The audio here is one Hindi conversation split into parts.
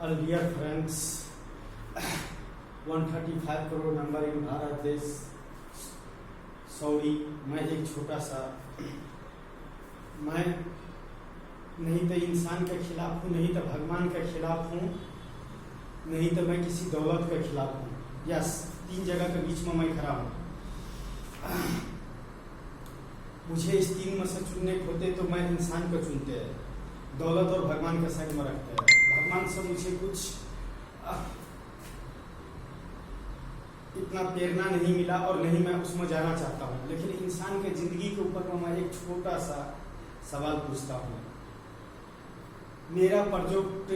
Dear friends, 135 crore number in Bharat देश। सॉरी, मैं एक छोटा सा, मैं नहीं तो इंसान के खिलाफ हूँ, नहीं तो भगवान के खिलाफ हूँ, नहीं तो मैं किसी दौलत के खिलाफ हूँ। यस, तीन जगह के बीच में मैं खड़ा हूँ। मुझे इस तीन में से चुनने को होते तो मैं इंसान को चुनते हैं, दौलत और भगवान के साइड में रखते हैं। भगवान से मुझे कुछ इतना प्रेरणा नहीं मिला और नहीं मैं उसमें जाना चाहता हूँ, लेकिन इंसान के जिंदगी के ऊपर मैं एक छोटा सा सवाल पूछता हूँ। मेरा प्रोजेक्ट,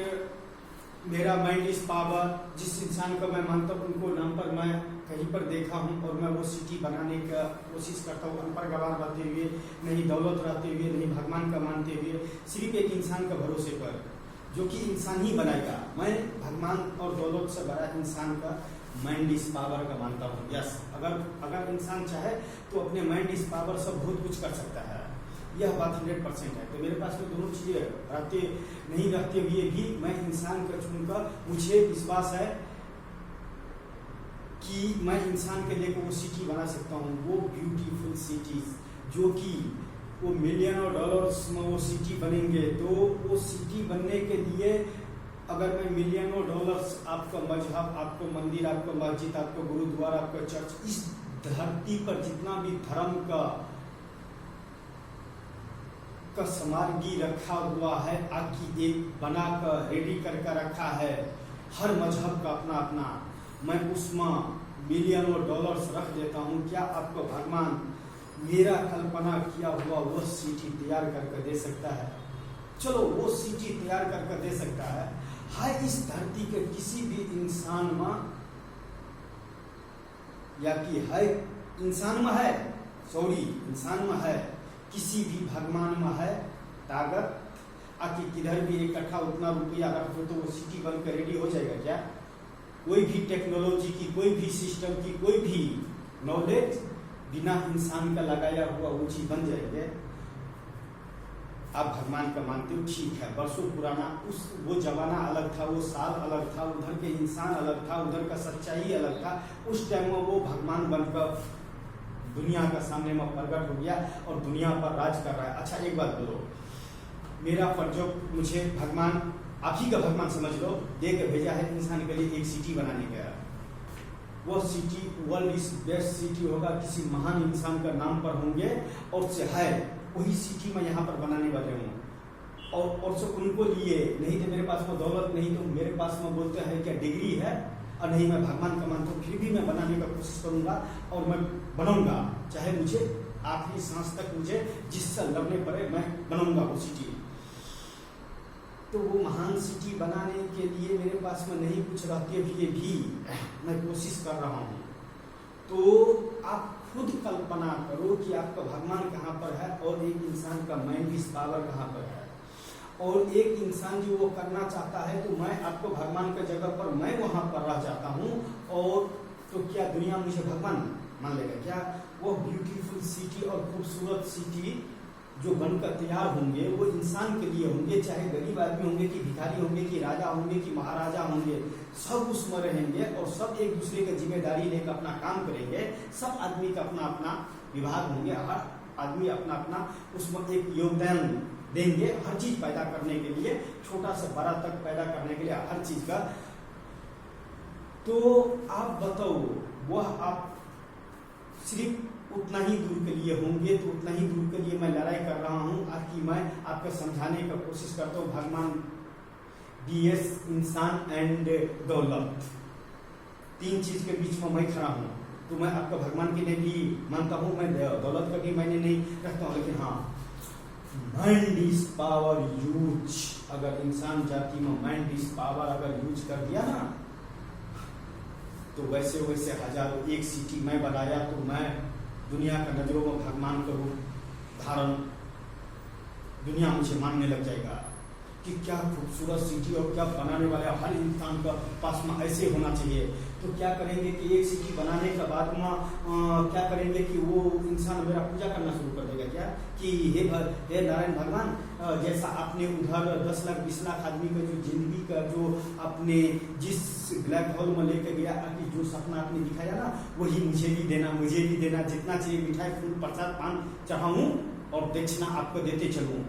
मेरा माइंड इज पावर, जिस इंसान को मैं मानता हूँ उनको नाम पर मैं कहीं पर देखा हूँ और मैं वो सिटी बनाने का कोशिश करता हूँ, अनपढ़ गवार रहते हुए, नहीं दौलत रहते हुए, नहीं भगवान का मानते हुए, सिर्फ एक इंसान का भरोसे पर, जो कि इंसान ही बनाएगा। मैं भगवान और दौलत से बड़ा इंसान का माइंड इस पावर का मानता हूँ। यस, अगर इंसान चाहे तो अपने माइंड इस पावर से बहुत कुछ कर सकता है, यह बात 100% है। तो मेरे पास में दोनों चीजें नहीं रहते हुए भी मैं इंसान का चुनकर मुझे विश्वास है कि मैं इंसान के लिए वो सिटी बना सकता हूँ, वो ब्यूटीफुल सिटीज, जो कि वो मिलियनों डॉलर्स में वो सिटी बनेंगे। तो वो सिटी बनने के लिए अगर मैं मिलियनों डॉलर्स, आपका मजहब, आपको मंदिर, आपको मस्जिद, आपको गुरुद्वारा, आपका चर्च, इस धरती पर जितना भी धर्म का समार्गी रखा हुआ है, आखिर एक बना कर रेडी करके रखा है, हर मजहब का अपना अपना, मैं उसमें मिलियनों डॉलर्स रख देता हूँ। क्या आपको भगवान मेरा कल्पना किया हुआ वो सिटी तैयार करके दे सकता है? चलो, वो सिटी तैयार करके दे सकता है इस धरती के किसी भी इंसान में, या कि है इंसान में है, सॉरी इंसान में है, किसी भी भगवान में है ताकत, आखिर किधर भी इकट्ठा उतना रुपया रख दो तो वो सिटी बनकर रेडी हो जाएगा क्या? कोई भी टेक्नोलॉजी की, कोई भी सिस्टम की, कोई भी नॉलेज बिना इंसान का लगाया हुआ वो चीज बन जाएंगे? आप भगवान का मानते हो, ठीक है, बरसों पुराना वो जमाना अलग था, वो साल अलग था, उधर के इंसान अलग था, उधर का सच्चाई अलग था। उस टाइम में वो भगवान बनकर दुनिया का सामने में प्रकट हो गया और दुनिया पर राज कर रहा है। अच्छा, एक बात बोलो, मेरा प्रोजेक्ट, मुझे भगवान, आप ही का भगवान समझ लो, दे के भेजा है इंसान के लिए एक सिटी बनाने का। वो city world is best city होगा, किसी महान इंसान का नाम पर होंगे और से है वही सिटी मैं यहाँ पर बनाने वाले हूँ। और से उनको लिए, नहीं तो मेरे पास में दौलत नहीं, तो मेरे पास में बोलते हैं क्या डिग्री है, और नहीं मैं भगवान का मानता हूँ, फिर भी मैं बनाने का कोशिश करूंगा और मैं बनाऊंगा, चाहे मुझे आखिरी सांस तक मुझे जिससे लड़ने पड़े, मैं बनाऊंगा वो सिटी। तो वो महान सिटी बनाने के लिए मेरे पास में नहीं कुछ रहते हुए भी मैं कोशिश कर रहा हूँ। तो आप खुद कल्पना करो कि आपका भगवान कहाँ पर है और एक इंसान का माइंड इस पावर कहाँ पर है, और एक इंसान जो वो करना चाहता है, तो मैं आपको भगवान के जगह पर मैं वहां पर रह जाता हूँ, और तो क्या दुनिया मुझे भगवान मान लेगा क्या? वो ब्यूटीफुल सिटी और खूबसूरत सिटी जो बनकर तैयार होंगे वो इंसान के लिए होंगे, चाहे गरीब आदमी होंगे कि भिखारी होंगे कि राजा होंगे कि महाराजा होंगे, सब उसमें रहेंगे और सब एक दूसरे की जिम्मेदारी लेकर अपना काम करेंगे। सब आदमी का अपना अपना विभाग होंगे, हर आदमी अपना अपना उसमें एक योगदान देंगे, हर चीज पैदा करने के लिए, छोटा से बड़ा तक पैदा करने के लिए हर चीज का। तो आप बताओ, वह आप सिर्फ उतना ही दूर के लिए होंगे, तो उतना ही दूर के लिए मैं लड़ाई कर रहा हूँ, कि मैं आपको समझाने का कोशिश करता हूँ भगवान बीएस इंसान एंड दौलत, तीन चीज के बीच में मैं खड़ा हूँ। तो मैं आपका भगवान के लिए भी मानता हूँ, मैं दौलत का भी मैंने नहीं रखता हूँ, लेकिन हाँ, माइंड इज पावर यूज। अगर इंसान जाति में माइंड इज पावर अगर यूज कर दिया ना, तो वैसे वैसे हजारों एक सिटी मैं बनाया, तो मैं दुनिया का नजरों में भगवान का रूप धारण, दुनिया मुझे मानने लग जाएगा कि क्या खूबसूरत सिटी और क्या बनाने वाले, हर इंसान का पास में ऐसे होना चाहिए। तो क्या करेंगे कि एक सिटी बनाने के बाद में क्या करेंगे कि वो इंसान मेरा पूजा करना शुरू कर देगा क्या कि हे नारायण भगवान, जैसा आपने उधर 10 लाख 20 लाख आदमी का जो जिंदगी का जो आपने जिस ब्लैक होल में लेकर गया कि जो सपना आपने दिखाया ना, वही मुझे भी देना, जितना चाहिए मिठाई फूल प्रसाद पान चढ़ाऊं और दक्षिणा आपको देते चलूं।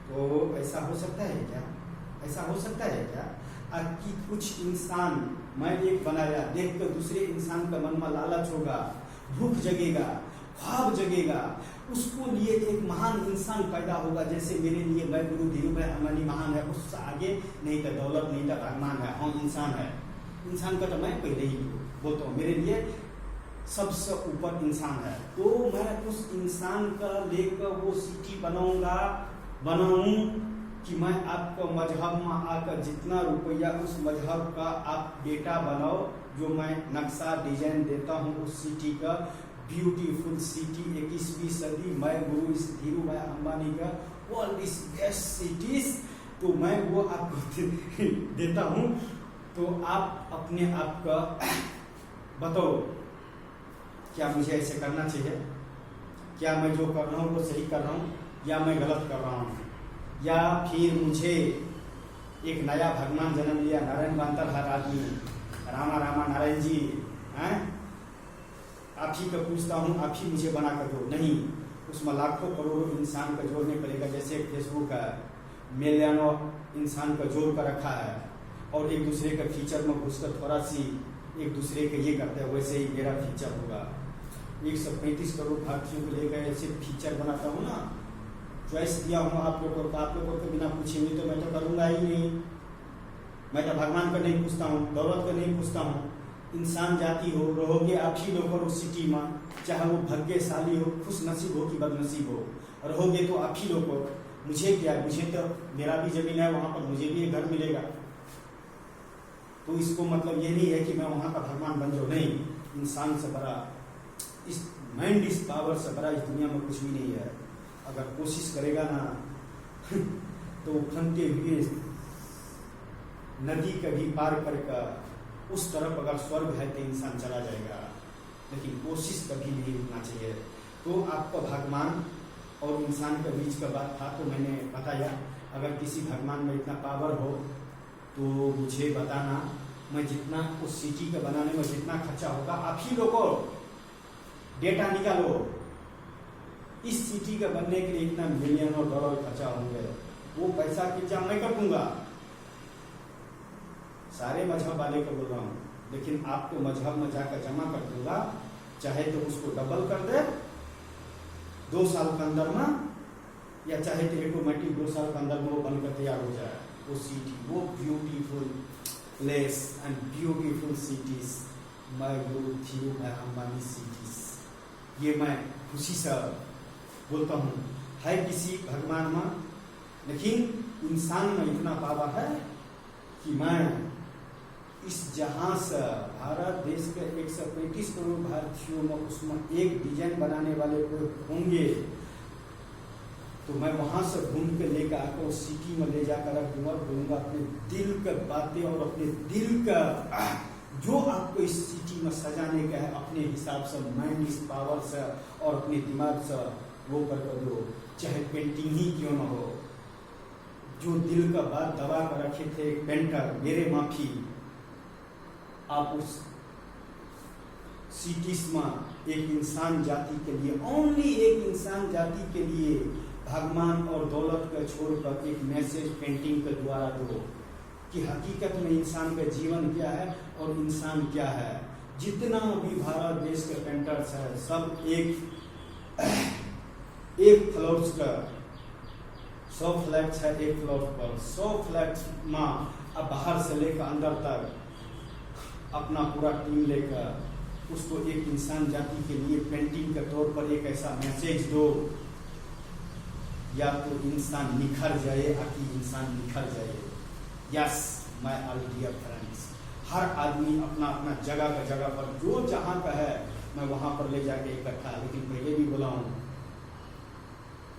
तो ऐसा हो सकता है क्या? ऐसा हो सकता है क्या कि कुछ इंसान मैं एक बनाया देख कर दूसरे इंसान का मन में लालच होगा, भूख जगेगा, ख्वाब जगेगा, उसको लिए एक महान इंसान पैदा होगा। जैसे मेरे लिए मैं गुरु धीरू भाई अंबानी महान है, उससे आगे नहीं तो दौलत, नहीं तो भगवान है, हम इंसान है। इंसान का तो मैं पहले ही बोलता हूँ, मेरे लिए सबसे ऊपर इंसान है। तो मैं उस इंसान का लेकर वो सिटी बनाऊं कि मैं आपको मजहब में आकर जितना रुपया उस मजहब का आप डेटा बनाओ, जो मैं नक्शा डिजाइन देता हूँ उस सिटी का, ब्यूटीफुल सिटी 21वीं सदी, मैं गुरु इस धीरू भाई अंबानी का वर्ल्ड इज बेस्ट सिटीज, तो मैं वो आपको देता हूँ। तो आप अपने आप का बताओ, क्या मुझे ऐसे करना चाहिए? क्या मैं जो कर रहा हूँ वो सही कर रहा हूँ या मैं गलत कर रहा हूँ? या फिर मुझे एक नया भगवान जन्म लिया, नारायण बांतर हर आदमी, रामा नारायण जी हैं, आप ही का पूछता हूँ, आप ही मुझे बना कर दो। नहीं, उसमें लाखों करोड़ों इंसान का जोड़ने पड़ेगा। जैसे फेसबुक है, मिलियनों इंसान का जोड़ कर रखा है और एक दूसरे का फीचर में घुसकर थोड़ा सी एक दूसरे का ये करते हैं, वैसे ही मेरा फीचर होगा। 135 करोड़ भारतीयों को लेकर ऐसे फीचर बनाता हूँ ना, चॉइस दिया हूँ आप लोगों को, आप लोगों को बिना पूछे हुए तो मैं तो करूँगा ही नहीं। मैं तो भगवान का नहीं पूछता हूँ, दौलत का नहीं पूछता हूँ। इंसान जाति हो, रहोगे आप ही लोग और उस सिटी में, चाहे वो भाग्यशाली हो, खुश नसीब हो कि बदनसीब हो, रहोगे तो आप ही लोग हो। मुझे क्या, मुझे तो मेरा भी जमीन है, वहाँ पर मुझे भी एक घर मिलेगा। तो इसको मतलब ये नहीं है कि मैं वहाँ का भगवान बन जाऊँ, नहीं। इंसान से बड़ा, इस माइंड इस पावर से बड़ा इस दुनिया में कुछ भी नहीं है। अगर कोशिश करेगा ना तो उफनते हुए नदी कभी पार करके उस तरफ अगर स्वर्ग है तो इंसान चला जाएगा, लेकिन कोशिश कभी नहीं रुकना चाहिए। तो आपका भगवान और इंसान के बीच का बात था, तो मैंने बताया। अगर किसी भगवान में इतना पावर हो तो मुझे बताना, मैं जितना उस सिटी के बनाने में जितना खर्चा होगा, आप ही लोगों डेटा निकालो, इस सिटी के बनने के लिए इतना मिलियनों डॉलर खर्चा होंगे, वो पैसा की इंतजाम मैं कर दूंगा। सारे मजहब वाले को बोल रहा हूँ, लेकिन आपको मजहब में जाकर जमा कर दूंगा, चाहे तो उसको डबल कर दे 2 साल के अंदर में, या चाहे तो ऑटोमेटिक 2 साल के अंदर में वो बनकर तैयार हो जाए। वो सिटी, वो beautiful place and beautiful cities, मैं गुरु धीरू भाई अंबानी सिटीज, ये मैं खुशी से बोलता हूँ। है किसी भगवान में, लेकिन इंसान में इतना पावर है कि मैं इस जहां से भारत देश के 135 करोड़ भारतीयों में उसमें एक डिजाइन बनाने वाले कोई होंगे, तो मैं वहां से घूम के लेकर आकर उस सिटी में ले जाकर रखूंगा, बोलूंगा अपने दिल का बातें और अपने दिल का जो आपको इस सिटी में सजाने का है, अपने हिसाब से माइंड इस पावर से और अपने दिमाग से वो कर दो, चाहे पेंटिंग ही क्यों न हो। जो दिल का बात दबा कर रखे थे पेंटर, मेरे माफी, आप उस सिटीज में एक इंसान जाति के लिए, ओनली एक इंसान जाति के लिए भगवान और दौलत का छोड़कर एक मैसेज पेंटिंग के द्वारा दो कि हकीकत में इंसान का जीवन क्या है और इंसान क्या है। जितना भी भारत देश के पेंटर्स है, सब एक फ्लोर का 100 फ्लैट्स है, एक फ्लोर पर 100 फ्लैट्स में अब बाहर से लेकर अंदर तक अपना पूरा टीम लेकर उसको एक इंसान जाति के लिए पेंटिंग के तौर पर एक ऐसा मैसेज दो, या तो इंसान निखर जाए या कि इंसान निखर जाए। Yes my all dear friends, हर आदमी अपना अपना जगह पर जो जहां का है मैं वहां पर ले जाके इकट्ठा। लेकिन पहले भी बोला हूं,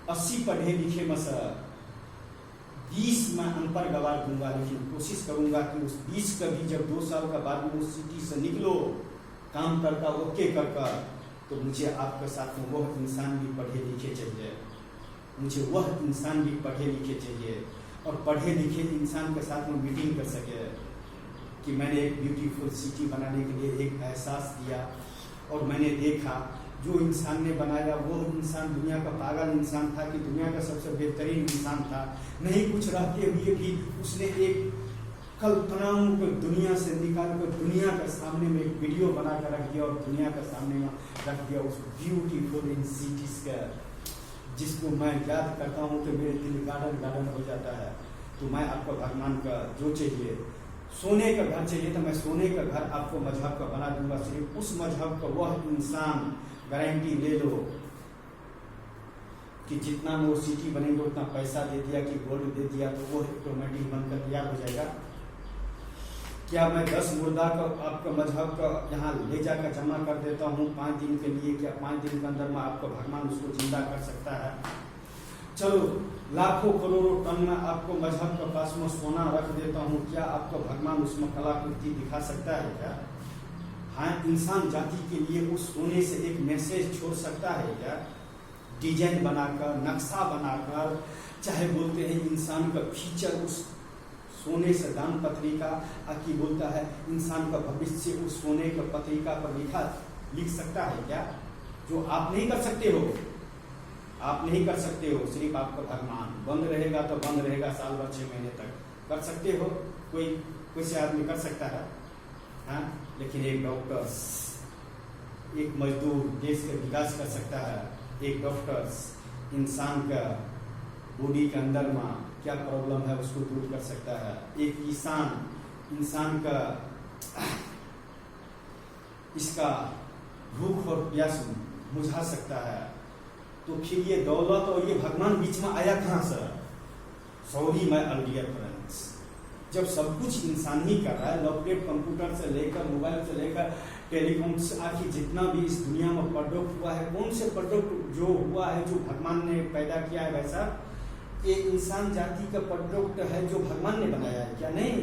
80 पढ़े लिखे में से 20 मैं अनपढ़ गवार दूंगा, लेकिन कोशिश करूंगा कि उस 20 का भी जब 2 साल का बाद में उस सिटी से निकलो काम करका ओके करका, तो मुझे आपके साथ में वह इंसान भी पढ़े लिखे चाहिए, मुझे वह इंसान भी पढ़े लिखे चाहिए, और पढ़े लिखे इंसान के साथ में मीटिंग कर सके कि मैंने एक ब्यूटीफुल सिटी बनाने के लिए एक एहसास किया, और मैंने देखा जो इंसान ने बनाया वो इंसान दुनिया का पागल इंसान था कि दुनिया का सबसे बेहतरीन इंसान था, नहीं कुछ रहते हुए भी उसने एक कल्पनाओं को दुनिया से निकाल कर दुनिया के सामने में एक वीडियो बना कर रख दिया, और दुनिया के सामने में रख दिया उस ब्यूटीफुल इन सिटीज का, जिसको मैं याद करता हूँ तो मेरे दिल गार्डन हो जाता है। तो मैं आपको भगवान का जो चाहिए, सोने का घर चाहिए तो मैं सोने का घर आपको मजहब का बना दूंगा, सिर्फ उस मजहब का वह इंसान, गारंटी ले लो कि जितना में वो सिटी बनेंगे उतना पैसा दे दिया कि गोल्ड दे दिया तो वो ऑटोमेटिक बनकर तैयार हो जाएगा। क्या मैं 10 मुर्दा का आपका मजहब का यहाँ ले जाकर जमा कर देता हूँ 5 दिन के लिए, क्या 5 दिन के अंदर में आपको भगवान उसको जिंदा कर सकता है? चलो लाखों करोड़ों टन में आपको मजहब के पास में सोना रख देता हूँ, क्या आपको भगवान उसमें कलाकृति दिखा सकता है क्या? हाँ, इंसान जाति के लिए उस सोने से एक मैसेज छोड़ सकता है क्या? डिजाइन बनाकर, नक्शा बनाकर, चाहे बोलते हैं इंसान का फीचर उस सोने से दान पत्रिका आकी बोलता है इंसान का भविष्य उस सोने का पत्रिका पर लिख सकता है क्या? जो आप नहीं कर सकते हो, आप नहीं कर सकते हो, सिर्फ आपका भगवान। बंद रहेगा तो बंद रहेगा साल भर 6 महीने तक, कर सकते हो, कोई से आदमी कर सकता है, हाँ? लेकिन एक डॉक्टर, एक मजदूर देश का विकास कर सकता है। एक डॉक्टर इंसान का बॉडी के अंदर में क्या प्रॉब्लम है उसको दूर कर सकता है। एक किसान इंसान का इसका भूख और प्यास बुझा सकता है। तो फिर ये दौलत और ये भगवान बीच में आया कहाँ से? सॉरी माय डियर फ्रेंड्स, जब सब कुछ इंसान ही कर रहा है, लैपटॉप कंप्यूटर से लेकर मोबाइल से लेकर टेलीकॉम से आखिर जितना भी इस दुनिया में प्रोडक्ट हुआ है, कौन से प्रोडक्ट जो हुआ है जो भगवान ने पैदा किया है वैसा ये इंसान जाति का प्रोडक्ट है जो भगवान ने बनाया है क्या? नहीं।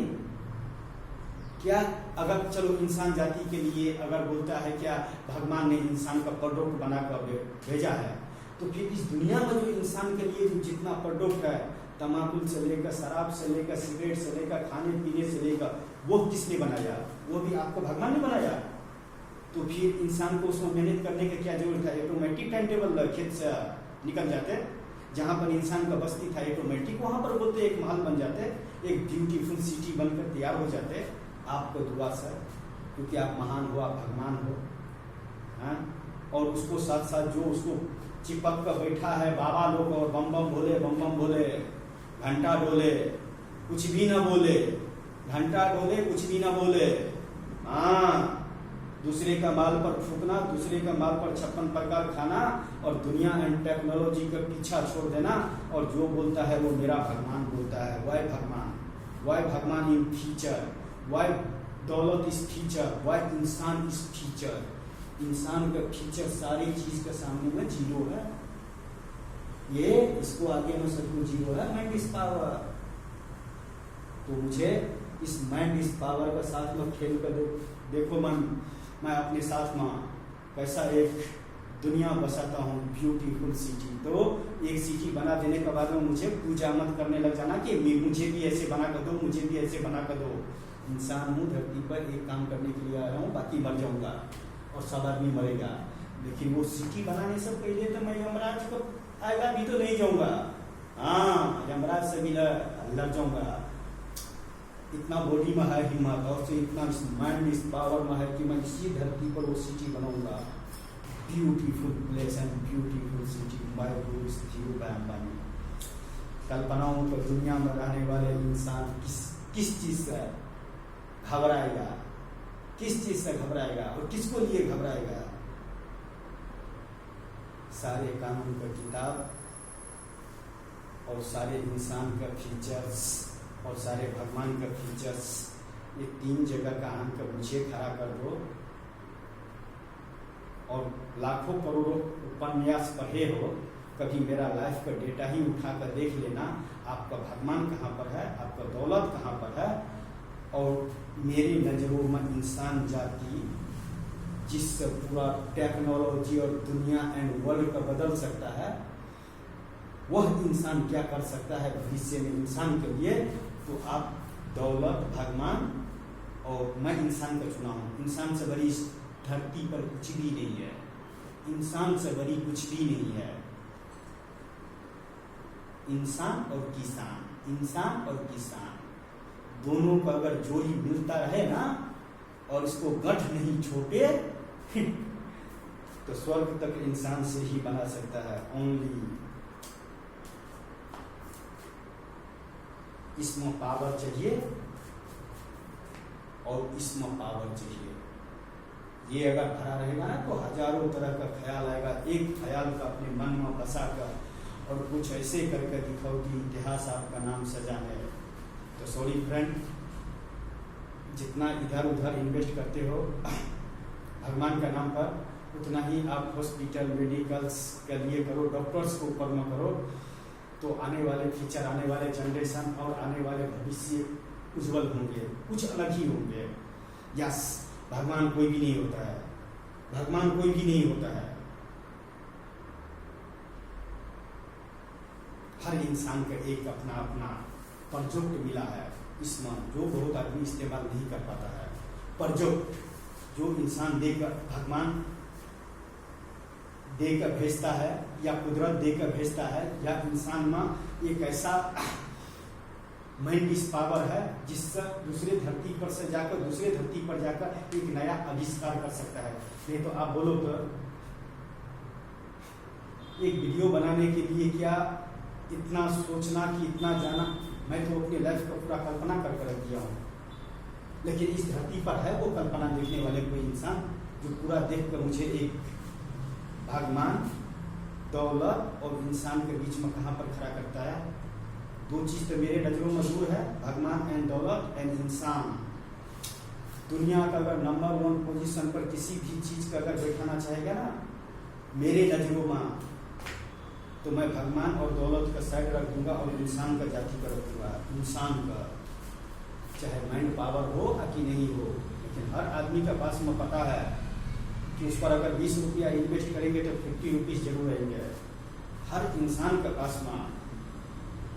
क्या अगर चलो इंसान जाति के लिए अगर बोलता है क्या भगवान ने इंसान का प्रोडक्ट बनाकर भेजा है, तो फिर इस दुनिया में जो इंसान के लिए जो जितना प्रोडक्ट है, तमाकुल से लेकर शराब से लेकर सिगरेट से लेकर खाने पीने से लेकर, वो किसने बनाया? वो भी आपको भगवान ने बनाया। तो फिर इंसान को उसमें मेहनत करने की क्या जरूरत है? ऑटोमेटिक टाइम टेबल खेत से निकल जाते, जहाँ पर इंसान का बस्ती था ऑटोमेटिक वहाँ पर बोलते एक महल बन जाते, एक ब्यूटीफुल सिटी बनकर तैयार हो जाते आपको दुआ से, क्योंकि आप महान हो, आप भगवान हो, हाँ? और उसको साथ साथ जो उसको चिपक कर बैठा है बाबा लोग और बम बम बोले, घंटा डोले कुछ भी ना बोले, घंटा डोले कुछ भी ना बोले, हाँ, दूसरे का माल पर फूकना, दूसरे का माल पर 56 प्रकार खाना और दुनिया एंड टेक्नोलॉजी का पीछा छोड़ देना, और जो बोलता है वो मेरा भगवान बोलता है। वाई भगवान इन फ्यूचर, वाई दौलत इज फ्यूचर, वाई इंसान इज फ्यूचर। इंसान का फ्यूचर सारी चीज के सामने में जीरो है, ये इसको आगे में सब कुछ जीरो है। Mind is power. तो मुझे इस माइंड इज पावर का साथ में खेल कर देखो मैं अपने साथ में कैसा एक दुनिया बसाता हूँ, ब्यूटीफुल सिटी। तो एक सिटी बना देने के बाद में मुझे पूजा मत करने लग जाना कि मुझे भी ऐसे बना कर दो, मुझे भी ऐसे बना कर दो। इंसान हूँ, धरती पर एक काम करने के लिए आया हूँ, बाकी मर जाऊंगा और सब आदमी मरेगा। लेकिन वो सिटी बनाने से पहले तो मैं यमराज को आएगा भी तो नहीं जाऊंगा, हाँ, यमराज से भी लड़ जाऊंगा। इतना बॉडी में है हिम्मत, और से इतना माइंड इस पावर में है कि मैं इसी धरती पर वो सिटी बनाऊंगा। Beautiful place and beautiful city, my Guru is Dhirubhai Ambani. कल्पनाओं पर दुनिया में रहने वाले इंसान किस चीज से घबराएगा, किस चीज से घबराएगा और किसको लिए घबराएगा? सारे कानून का किताब और सारे इंसान का फीचर्स और सारे भगवान का फीचर्स, ये 3 जगह का आन कर मुझे खड़ा कर दो, और लाखों करोड़ों उपन्यास पढ़े हो कभी मेरा लाइफ का डेटा ही उठा कर देख लेना, आपका भगवान कहाँ पर है, आपका दौलत कहाँ पर है। और मेरी नज़रों में इंसान जाति जिससे पूरा टेक्नोलॉजी और दुनिया एंड वर्ल्ड का बदल सकता है, वह इंसान क्या कर सकता है भविष्य में इंसान के लिए। तो आप दौलत, भगवान और मैं इंसान का चुना हूँ। इंसान से बड़ी इस धरती पर कुछ भी नहीं है, इंसान से बड़ी कुछ भी नहीं है। इंसान और किसान, इंसान और किसान दोनों का अगर जोड़ी मिलता रहे ना और इसको गठ नहीं छोटे तो स्वर्ग तक इंसान से ही बना सकता है। ओनली इसमें पावर चाहिए और इसमें पावर चाहिए। ये अगर भरा रहेगा ना तो हजारों तरह का ख्याल आएगा। एक ख्याल का अपने मन में बसा कर और कुछ ऐसे करके दिखाओ कि इतिहास आपका नाम सजाने। तो सॉरी फ्रेंड, जितना इधर उधर इन्वेस्ट करते हो भगवान का नाम पर, उतना ही आप हॉस्पिटल मेडिकल्स के लिए करो, डॉक्टर्स को ऊपर में करो, तो आने वाले फ्यूचर, आने वाले जनरेशन और आने वाले भविष्य उज्जवल होंगे, कुछ अलग ही होंगे। यस, भगवान कोई भी नहीं होता है, भगवान कोई भी नहीं होता है। हर इंसान का एक अपना अपना प्रोजेक्ट मिला है, इसमें जो बहुत आदमी इस्तेमाल नहीं कर पाता है। प्रोजेक्ट जो इंसान देकर, भगवान देकर भेजता है या कुदरत देकर भेजता है, या इंसान में एक ऐसा माइंड इस पावर है जिससे दूसरे धरती पर से जाकर दूसरे धरती पर जाकर एक नया आविष्कार कर सकता है। नहीं तो आप बोलो तो एक वीडियो बनाने के लिए क्या इतना सोचना कि इतना जाना, मैं तो अपनी लाइफ का पूरा कल्पना कर रख दिया हूँ, लेकिन इस धरती पर है वो कल्पना देखने वाले कोई इंसान जो पूरा देख कर मुझे एक भगवान, दौलत और इंसान के बीच में कहाँ पर खड़ा करता है। दो चीज तो मेरे नजरों में दूर है, भगवान एंड दौलत एंड इंसान। दुनिया का अगर नंबर 1 पोजीशन पर किसी भी चीज का अगर बैठाना चाहेगा ना मेरे नजरों में, तो मैं भगवान और दौलत का साइड रख दूंगा और इंसान का जाति का रख दूंगा। इंसान का चाहे माइंड पावर हो कि नहीं हो, लेकिन हर आदमी का पास में पता है कि उस पर अगर 20 रुपया इन्वेस्ट करेंगे तो 50 रुपीज जरूर रहेंगे। हर इंसान के पास में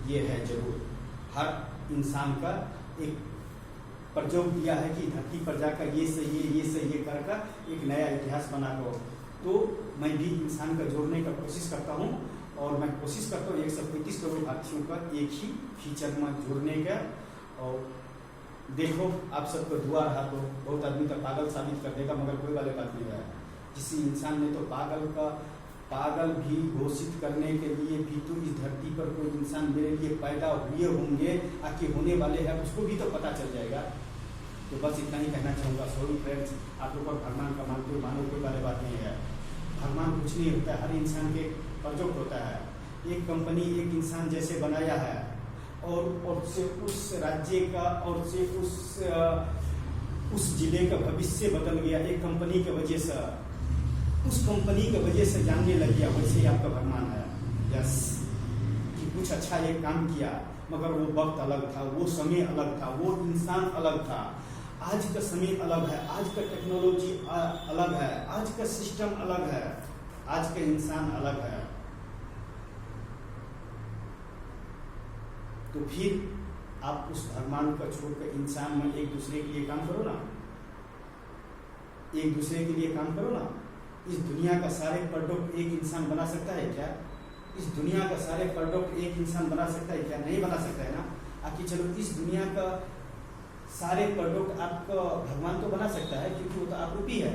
ये है जरूर। हर इंसान का एक प्रयोग दिया है कि धरती पर जाकर ये से ये कर एक नया इतिहास बना दो। तो मैं भी इंसान का जोड़ने का कोशिश करता हूँ और मैं कोशिश करता हूँ 135 करोड़ भारतीयों का एक ही फीचर में जोड़ने का। और देखो आप सबको दुआ रहा तो बहुत आदमी का पागल साबित कर देगा, मगर कोई वाले बात नहीं है। किसी इंसान ने तो पागल भी घोषित करने के लिए भी तो इस धरती पर कोई इंसान मेरे लिए पैदा हुए होंगे आके होने वाले हैं, उसको भी तो पता चल जाएगा। तो बस इतना ही कहना चाहूँगा। सॉरी फ्रेंड्स, आप लोग भगवान का मानते हो मानो, कोई वाली बात नहीं है। भगवान कुछ नहीं होता है, हर इंसान के प्रोजेक्ट होता है। एक कंपनी एक इंसान जैसे बनाया है और से उस राज्य का और से उस जिले का भविष्य बदल गया एक कंपनी की वजह से, उस कंपनी की वजह से जानने लग गया। वैसे ही आपका भगवान है। यस, कि कुछ अच्छा एक काम किया, मगर वो वक्त अलग था, वो समय अलग था, वो इंसान अलग था। आज का समय अलग है, आज का टेक्नोलॉजी अलग है, आज का सिस्टम अलग है, आज का इंसान अलग है। तो फिर आप उस भगवान को छोड़कर इंसान में एक दूसरे के लिए काम करो ना, एक दूसरे के लिए काम करो ना। इस दुनिया का सारे प्रोडक्ट एक इंसान बना सकता है क्या? इस दुनिया का सारे प्रोडक्ट एक इंसान बना सकता है क्या? नहीं बना सकता है ना। आखिर चलो इस दुनिया का सारे प्रोडक्ट आपका भगवान तो बना सकता है, क्योंकि वो तो आप रूपी है।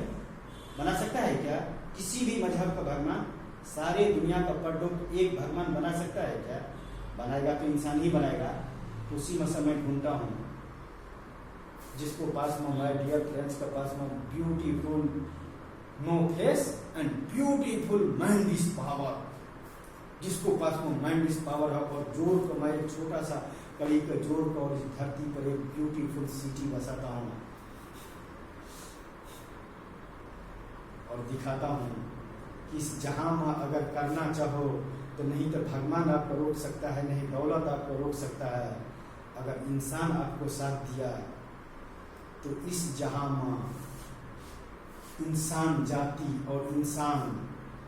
बना सकता है क्या किसी भी मजहब का भगवान सारे दुनिया का प्रोडक्ट एक भगवान बना सकता है क्या? बनाएगा तो इंसान ही बनाएगा। उसी में से मैं ढूंढता हूँ जिसको पास में माय डियर फ्रेंड्स का पास में beautiful no face and beautiful mind is power, जिसको पास में माइंड इज पावर है और जोड़ को मैं एक छोटा सा कड़ी का जोड़ को और इस धरती पर एक ब्यूटीफुल सिटी बसाता हूँ और दिखाता हूँ कि इस जहां में अगर करना चाहो तो नहीं तो भगवान आपको रोक सकता है, नहीं दौलत आपको रोक सकता है। अगर इंसान आपको साथ दिया तो इस जहां में इंसान जाति और इंसान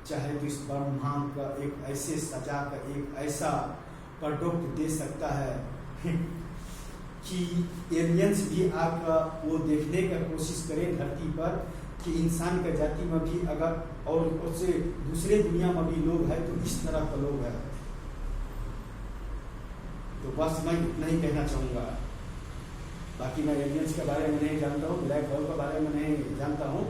चाहे तो इस ब्रह्मांड का एक ऐसे सजा का एक ऐसा प्रोडक्ट दे सकता है कि एलियंस भी आपका वो देखने का कोशिश करें धरती पर कि इंसान का जाति में भी अगर और उससे दूसरे दुनिया में भी लोग हैं तो इस तरह का लोग है। तो बस मैं इतना ही कहना चाहूँगा। बाकी मैं एलियंस के बारे में नहीं जानता हूँ, ब्लैक होल के बारे में नहीं जानता हूँ,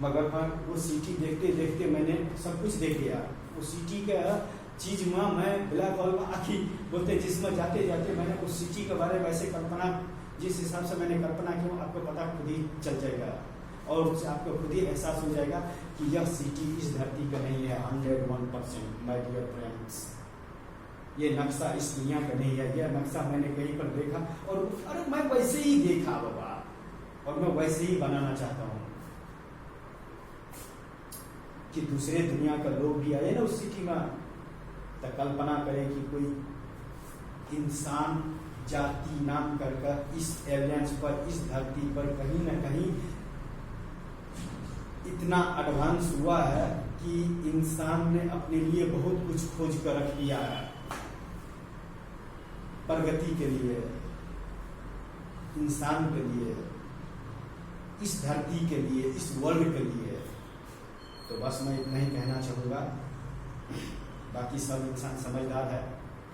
मगर मैं वो सिटी देखते देखते मैंने सब कुछ देख लिया। वो सिटी का चीज में मैं ब्लैक होल में आखिर बोलते जिसमें जाते जाते मैंने उस सिटी के बारे में ऐसे कल्पना, जिस हिसाब से मैंने कल्पना की आपको पता खुद ही चल जाएगा और उससे आपको खुद ही एहसास हो जाएगा कि यह सिटी इस धरती का नहीं है 101%। माय डियर फ्रेंड्स, ये नक्शा इस दुनिया का नहीं है। यह नक्शा मैंने कहीं पर देखा और अरे मैं वैसे ही देखा बाबा, और मैं वैसे ही बनाना चाहता हूँ कि दूसरे दुनिया का लोग भी आए ना उस सिटी में, तो कल्पना करें कि कोई इंसान जाति नाम कर इस एलियंस पर, इस धरती पर कहीं ना कहीं इतना एडवांस हुआ है कि इंसान ने अपने लिए बहुत कुछ खोज कर रख लिया है प्रगति के लिए, इंसान के लिए, इस धरती के लिए, इस वर्ल्ड के लिए। तो बस मैं इतना ही कहना चाहूँगा। बाकी सब इंसान समझदार है।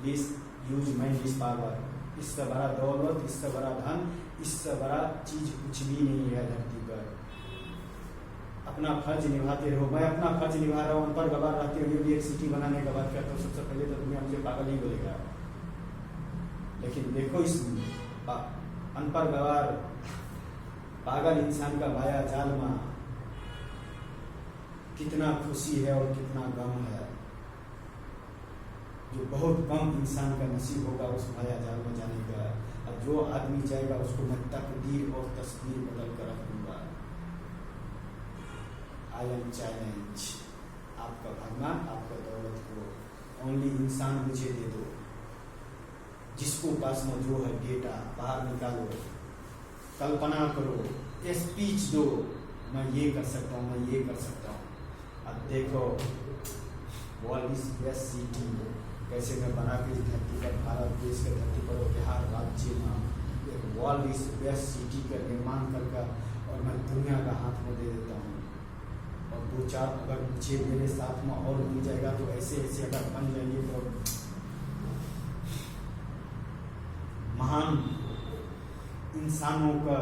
Please use mind this power. इससे बड़ा दौलत, इससे बड़ा धन, इससे बड़ा चीज कुछ भी नहीं है धरती पर। अपना फर्ज निभाते रहो। मैं अपना फर्ज निभा रहा हूँ, अनपढ़ गवार रहते हुए भी एक सिटी बनाने का बात करता हूँ। सबसे पहले तो दुनिया मुझे पागल ही बोलेगा, लेकिन देखो इस अनपढ़ गवार पागल इंसान का माया जाल में कितना खुशी है और कितना गम है, जो बहुत कम इंसान का नसीब होगा उस माया जाल में जाने का। और जो आदमी जाएगा उसको मैं तकदीर और तस्वीर बदल कर रख दूंगा। आई एम चैलेंज आपका भगवान, आपका दौलत को ओनली इंसान मुझे दे दो। जिसको पास में जो है डेटा बाहर निकालो, कल्पना करो, स्पीच दो, मैं ये कर सकता हूँ, मैं ये कर सकता हूँ। अब देखो वर्ल्ड इज बेस्ट सिटी कैसे मैं बना के धरती पर, भारत देश के धरती पर, बिहार राज्य में एक वर्ल्ड इज बेस्ट सिटी का निर्माण कर और मैं दुनिया का हाथ में दे देता हूँ। और दो चार अगर मुझे मेरे साथ में और मिल जाएगा तो ऐसे ऐसे अगर बन जाएंगे तो महान इंसानों का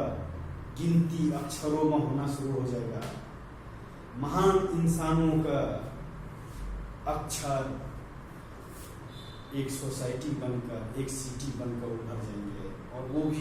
गिनती अक्षरों में होना शुरू हो जाएगा। महान इंसानों का अक्षर एक सोसाइटी बनकर, एक सिटी बनकर उभर जाएंगे और वो भी